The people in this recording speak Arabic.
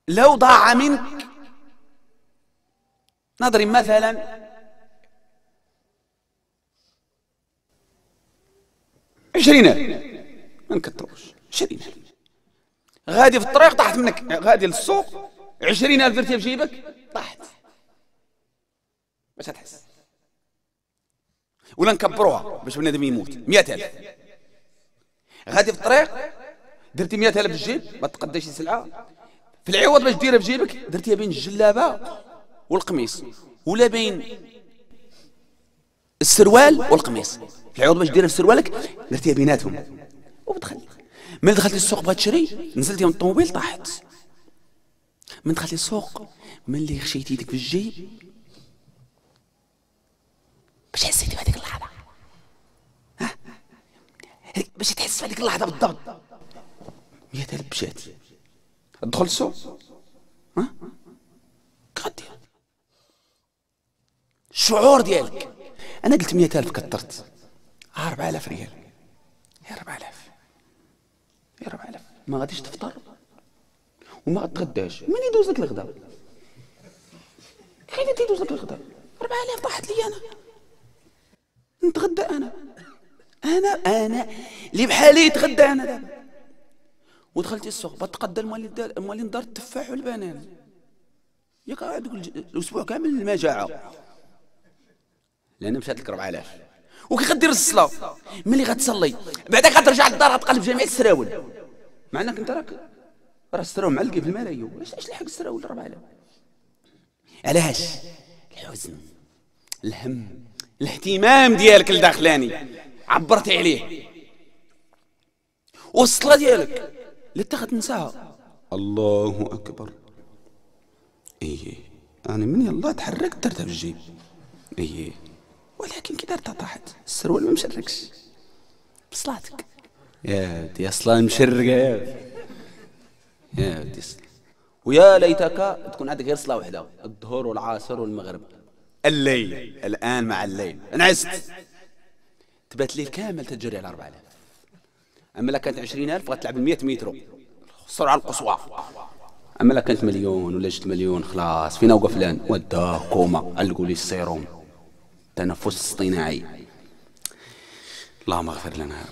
لو ضاع منك نضرب مثلا 20,000، ما نكتروش، 20,000 غادي في الطريق طاحت منك، غادي للسوق 20,000 درتيها في جيبك طاحت، باش تحس؟ ولا نكبروها باش بنادم يموت، 100,000 غادي في الطريق درتي 100,000 في الجيب، ما تقداش سلعه، في العوض باش ديرها في جيبك درتيها بين الجلابه والقميص، ولا بين السروال والقميص، في العوض باش ديرها في سروالك درتيها بيناتهم وبدخل. من دخلتي السوق بغات تشري نزلتي من الطوموبيل طاحت. من دخلتي السوق ملي خشيتي يدك في الجيب باش حسيتي بهذيك اللحظه، ها باش تحس في هذيك اللحظه بالضبط 100,000 مشات. تدخل السوق ها غادي الشعور ديالك، انا قلت 100,000 كثرت 4,000 ريال، يا 4,000 يا 4,000 ما غاديش تفطر وما غتغداش، من يدوز لك الغداء؟ كيف يدوز لك الغداء؟ 4,000 طاحت لي انا، نتغدى انا اللي بحالي يتغدى انا دابا. ودخلتي السوق بتقدى الموالين دار التفاح والبنان، ياك هذوك الاسبوع كامل المجاعه، لان مشات لك 4,000. وكي غدير الصلاه ملي غتصلي بعدا غترجع للدار غتقلب جميع السراول، مع انك انت راك راه السراول معلقين في الملايو، علاش لحق السراول 4,000؟ علاش؟ الحزن، الهم، الاهتمام ديالك الداخلاني عبرتي عليه، والصلاه ديالك اللي تنساها. الله اكبر، ايه انا من يلا تحركت درتها في الجيب، ايه ولكن كي درتها طاحت، السروال ما مشركش بصلاتك يا ودي، اصلا مشرقه يا ودي. ويا ليتك تكون عندك غير صلاه وحده، الظهر والعصر والمغرب، الليل الان مع الليل نعست تبات الليل كامل تجري على 4,000. اما لا كانت 20,000 غتلعب 100 مترو السرعه القصوى، اما لا كانت مليون ولا 6 مليون خلاص فينا وقف فلان وداه كوما، علقوا لي السيروم، تنفس اصطناعي. اللهم اغفر لنا.